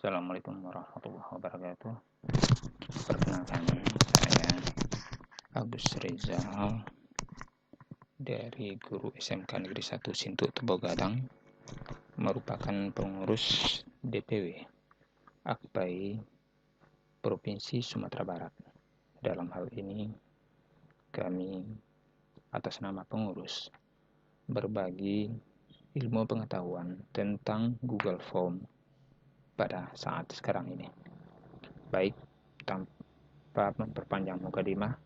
Assalamualaikum warahmatullahi wabarakatuh. Perkenalkan, saya Agus Rizal dari Guru SMK Negeri 1 Sintu Tebogadang, merupakan pengurus DPW Akpai Provinsi Sumatera Barat. Dalam hal ini, kami atas nama pengurus berbagi ilmu pengetahuan tentang Google Form pada saat sekarang ini. Baik, tanpa memperpanjang mukadimah,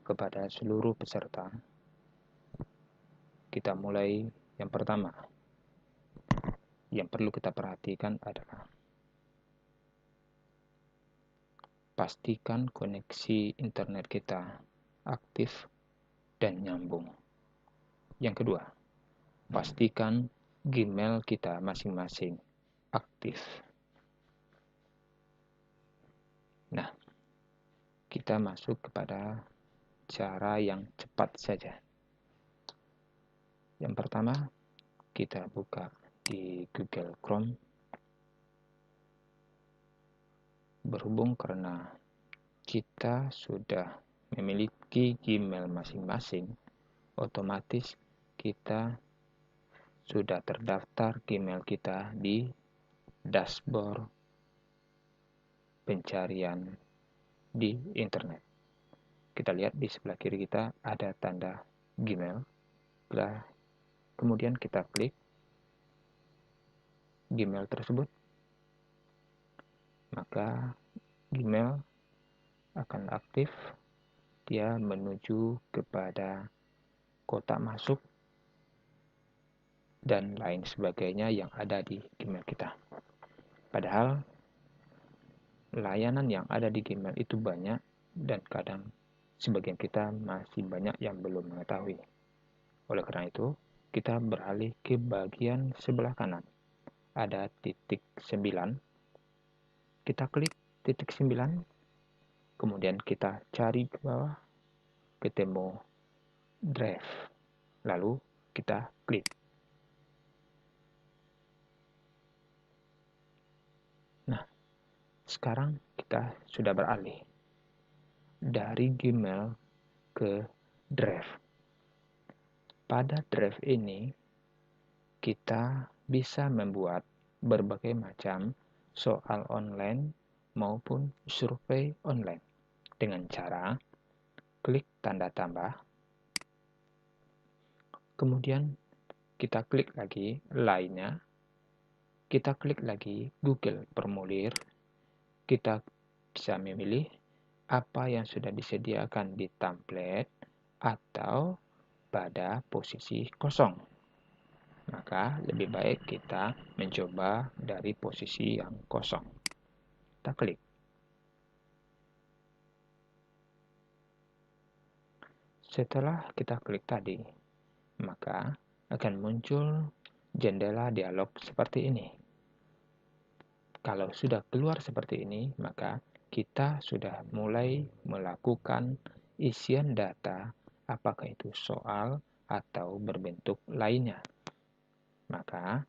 kepada seluruh peserta, kita mulai. Yang pertama yang perlu kita perhatikan adalah pastikan koneksi internet kita aktif dan nyambung. Yang kedua, pastikan Gmail kita masing-masing aktif. Nah, kita masuk kepada cara yang cepat saja. Yang pertama, kita buka di Google Chrome. Berhubung karena kita sudah memiliki Gmail masing-masing, otomatis kita sudah terdaftar Gmail kita di dashboard pencarian di internet. Kita lihat di sebelah kiri kita ada tanda Gmail. Kemudian kita klik Gmail tersebut, maka Gmail akan aktif. Dia menuju kepada kotak masuk dan lain sebagainya yang ada di Gmail kita. Padahal layanan yang ada di Gmail itu banyak dan kadang sebagian kita masih banyak yang belum mengetahui. Oleh karena itu, kita beralih ke bagian sebelah kanan. Ada titik 9. Kita klik titik 9. Kemudian kita cari ke bawah, ketemu Drive. Lalu kita klik. Nah, sekarang kita sudah beralih dari Gmail ke Drive. Pada Drive ini, kita bisa membuat berbagai macam soal online maupun survei online dengan cara klik tanda tambah, kemudian kita klik lagi lainnya, kita klik lagi Google Formulir, kita bisa memilih apa yang sudah disediakan di template atau pada posisi kosong. Maka lebih baik kita mencoba dari posisi yang kosong. Kita klik. Setelah kita klik tadi, maka akan muncul jendela dialog seperti ini. Kalau sudah keluar seperti ini, maka kita sudah mulai melakukan isian data, apakah itu soal atau berbentuk lainnya. Maka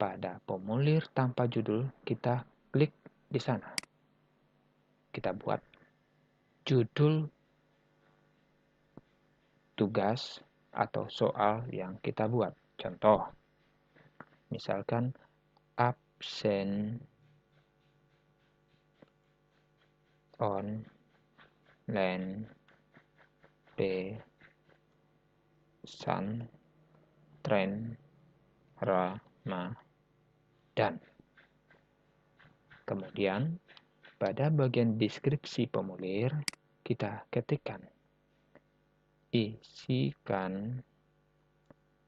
pada formulir tanpa judul, kita klik di sana. Kita buat judul tugas atau soal yang kita buat. Contoh, misalkan absen online pesantren Ramadan. Kemudian pada bagian deskripsi formulir kita ketikkan isikan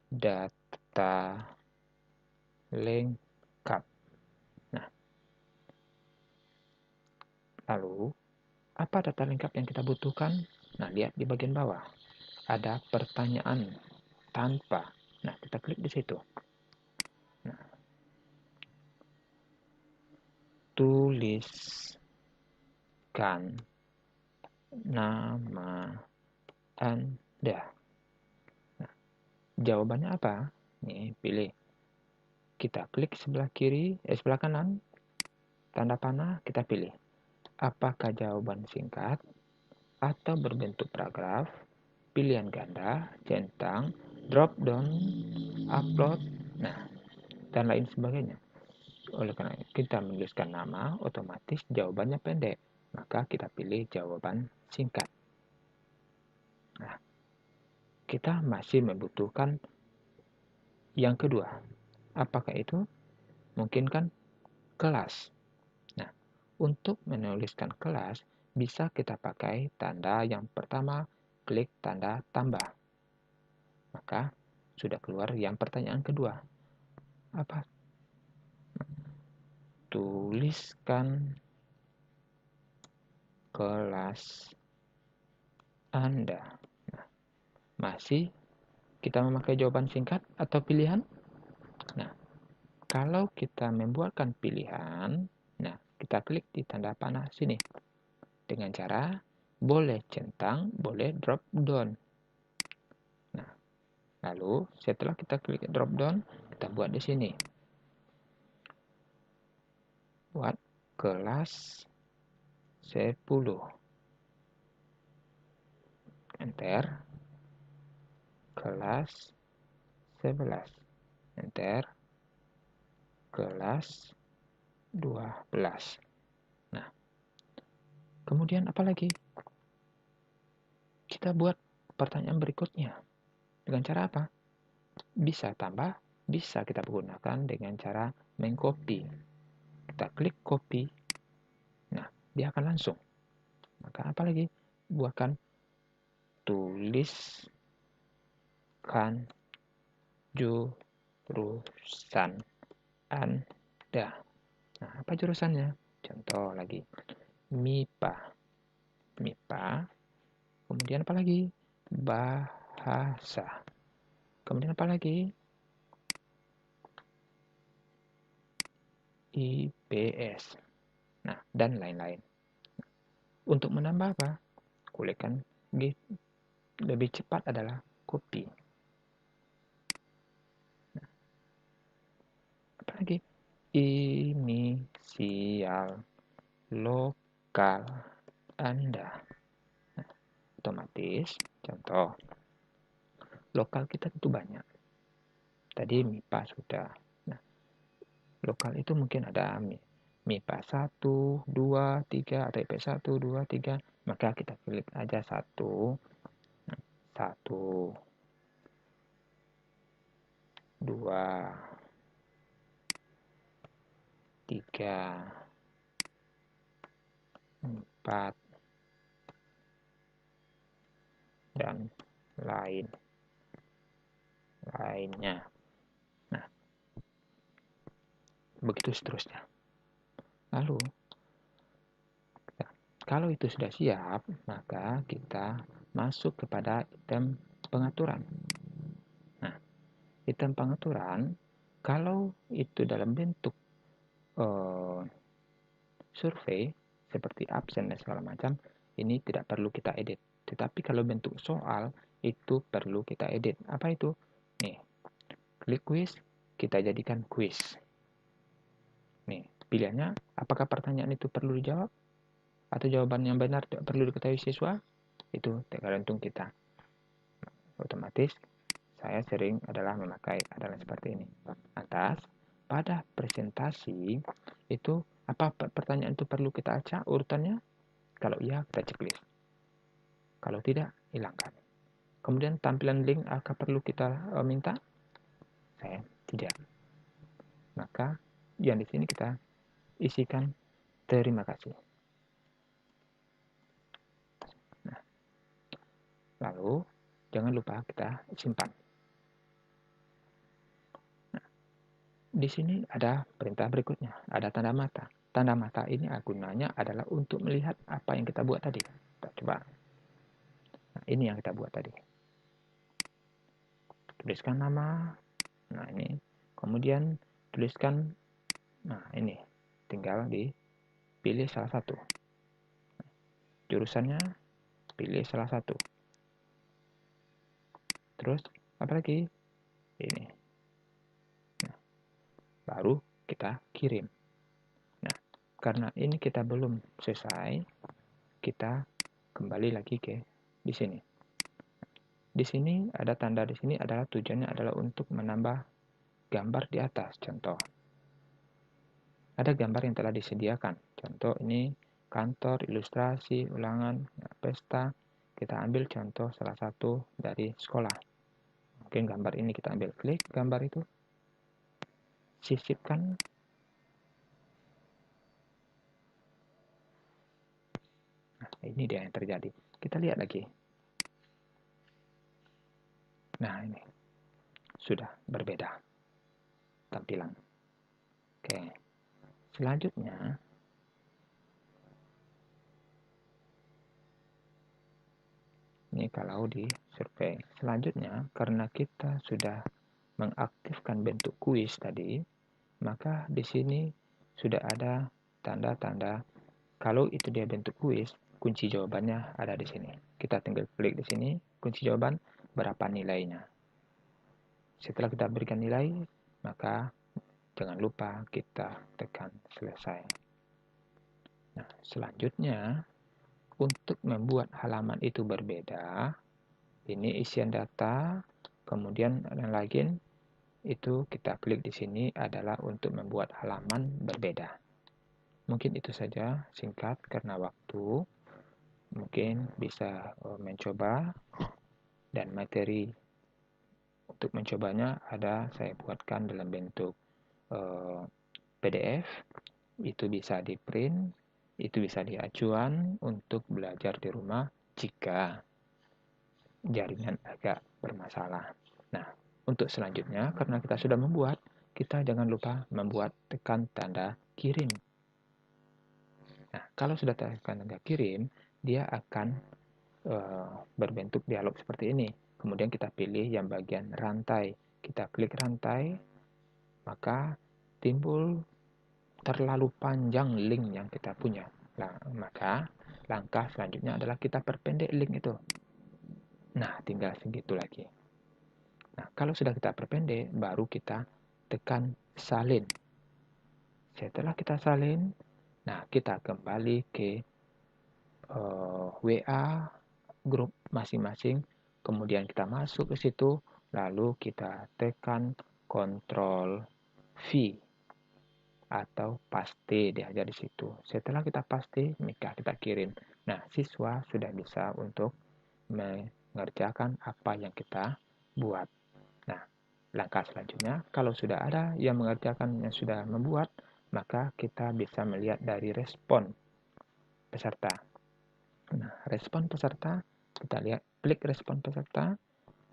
data lengkap. Nah, lalu apa data lengkap yang kita butuhkan? Nah, lihat di bagian bawah ada pertanyaan tanpa. Nah, kita klik di situ. Nah, tuliskan nama Anda. Nah, jawabannya apa? Nih, pilih. Kita klik sebelah kiri, sebelah kanan. tanda panah kita pilih. Apakah jawaban singkat atau berbentuk paragraf, pilihan ganda, centang, drop down, upload, dan lain sebagainya. Oleh karena kita menuliskan nama, otomatis jawabannya pendek. Maka kita pilih jawaban singkat. Nah, kita masih membutuhkan yang kedua. Apakah itu? Mungkin kan kelas. Nah, untuk menuliskan kelas, bisa kita pakai tanda yang pertama, klik tanda tambah. Maka sudah keluar yang pertanyaan kedua. Apa? Tuliskan kelas Anda. Nah, masih kita memakai jawaban singkat atau pilihan? Nah, kalau kita membuatkan pilihan, nah kita klik di tanda panah sini. Dengan cara boleh centang, boleh drop down. Nah, lalu setelah kita klik drop down, kita buat di sini. Buat kelas 10. Enter. Kelas 11. Enter. Kelas 12. Nah, kemudian apa lagi? Kita buat pertanyaan berikutnya. Dengan cara apa? Bisa tambah, bisa kita gunakan dengan cara mengcopy. Kita klik copy. Nah, dia akan langsung. Maka apa lagi? Buatkan tuliskan jurusan Anda. Nah, apa jurusannya? Contoh lagi. MIPA. MIPA. Kemudian apa lagi? Bahasa. Kemudian apa lagi? IPS. Nah, dan lain-lain. Untuk menambah apa? Klikkan lebih cepat adalah copy. Nah, apa lagi? Inisial lokal Anda. Nah, otomatis, contoh, lokal kita tentu banyak. Tadi MIPA sudah. Nah, lokal itu mungkin ada MIPA 1, 2, 3, atau IP 1, 2, 3. Maka kita klik aja 1, 1, 2, 3, 4, dan lainnya. Nah, begitu seterusnya. Lalu, kalau itu sudah siap, maka kita masuk kepada item pengaturan. Nah, item pengaturan, kalau itu dalam bentuk survei, seperti absen dan segala macam, ini tidak perlu kita edit. Tetapi kalau bentuk soal, itu perlu kita edit. Apa itu? Nih, klik quiz, kita jadikan quiz. Nih, pilihannya, apakah pertanyaan itu perlu dijawab? Atau jawaban yang benar tidak perlu diketahui siswa? Itu tergantung kita. Otomatis, saya sering adalah memakai adalah seperti ini. Atas, pada presentasi, itu apa pertanyaan itu perlu kita acak urutannya? Kalau iya, kita checklist. Kalau tidak, hilangkan. Kemudian tampilan link apakah perlu kita minta? Saya tidak. Maka yang di sini kita isikan terima kasih. Nah, lalu jangan lupa kita simpan. Nah, di sini ada perintah berikutnya, ada tanda mata. Tanda mata ini gunanya adalah untuk melihat apa yang kita buat tadi. Kita coba. Nah, ini yang kita buat tadi. Tuliskan nama. Nah, ini. Kemudian tuliskan. Nah, ini. Tinggal dipilih salah satu. Jurusannya pilih salah satu. Terus apa lagi? Ini. Nah, baru kita kirim. Nah, karena ini kita belum selesai, kita kembali lagi ke di sini. Di sini ada tanda di sini adalah tujuannya adalah untuk menambah gambar di atas. Contoh, ada gambar yang telah disediakan. Contoh ini kantor, ilustrasi, ulangan, pesta. Kita ambil contoh salah satu dari sekolah. Mungkin gambar ini kita ambil, klik gambar itu, sisipkan. Nah, ini dia yang terjadi. Kita lihat lagi. Nah, ini sudah berbeda tampilan. Oke. Selanjutnya, ini kalau di survei. Selanjutnya, karena kita sudah mengaktifkan bentuk kuis tadi, maka di sini sudah ada tanda-tanda kalau itu dia bentuk kuis, kunci jawabannya ada di sini. Kita tinggal klik di sini, kunci jawaban, berapa nilainya. Setelah kita berikan nilai, maka jangan lupa kita tekan selesai. Nah, selanjutnya, untuk membuat halaman itu berbeda, ini isian data, kemudian yang lain itu kita klik di sini adalah untuk membuat halaman berbeda. Mungkin itu saja singkat karena waktu. Mungkin bisa mencoba, dan materi untuk mencobanya ada saya buatkan dalam bentuk PDF. Itu bisa di print, itu bisa di acuan untuk belajar di rumah jika jaringan agak bermasalah. Nah, untuk selanjutnya, karena kita sudah membuat, kita jangan lupa membuat tekan tanda kirim. Nah, kalau sudah tekan tanda kirim, dia akan berbentuk dialog seperti ini. Kemudian kita pilih yang bagian rantai. Kita klik rantai, maka timbul terlalu panjang link yang kita punya. Nah, maka langkah selanjutnya adalah kita perpendek link itu. Nah, tinggal segitu lagi. Nah, kalau sudah kita perpendek, baru kita tekan salin. Setelah kita salin, nah kita kembali ke WA grup masing-masing, kemudian kita masuk ke situ, lalu kita tekan Ctrl V atau paste dia aja di situ. Setelah kita paste, maka kita kirim. Nah, siswa sudah bisa untuk mengerjakan apa yang kita buat. Nah, langkah selanjutnya, kalau sudah ada yang mengerjakan yang sudah membuat, maka kita bisa melihat dari respon peserta. Nah, respon peserta, kita lihat, klik respon peserta,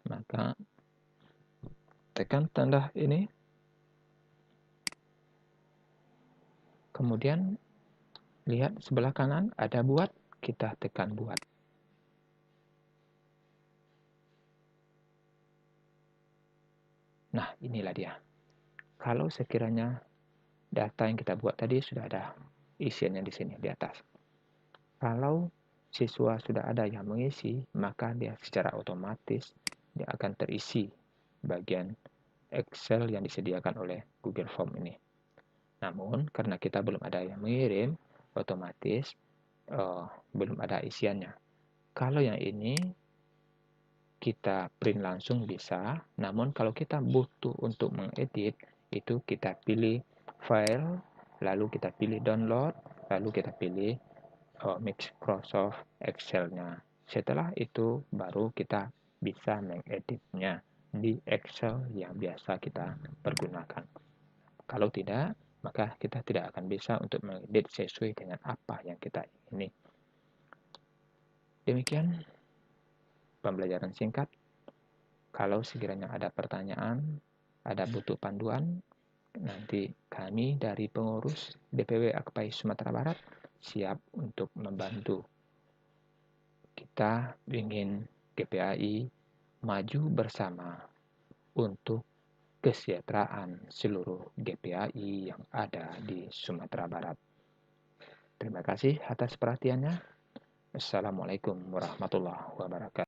maka tekan tanda ini, kemudian lihat sebelah kanan ada buat, kita tekan buat. Nah, inilah dia. Kalau sekiranya data yang kita buat tadi sudah ada isiannya di sini di atas. Kalau siswa sudah ada yang mengisi, maka dia secara otomatis dia akan terisi bagian Excel yang disediakan oleh Google Form ini. Namun, karena kita belum ada yang mengirim, otomatis belum ada isiannya. Kalau yang ini kita print langsung bisa, namun kalau kita butuh untuk mengedit, itu kita pilih file, lalu kita pilih download, lalu kita pilih Microsoft Excel-nya. Setelah itu baru kita bisa mengeditnya di Excel yang biasa kita pergunakan. Kalau tidak, maka kita tidak akan bisa untuk mengedit sesuai dengan apa yang kita ingini. Demikian pembelajaran singkat. Kalau sekiranya ada pertanyaan, ada butuh panduan, nanti kami dari pengurus DPW Akpai Sumatera Barat siap untuk membantu. Kita ingin GPAI maju bersama untuk kesejahteraan seluruh GPAI yang ada di Sumatera Barat. Terima kasih atas perhatiannya. Assalamualaikum warahmatullahi wabarakatuh.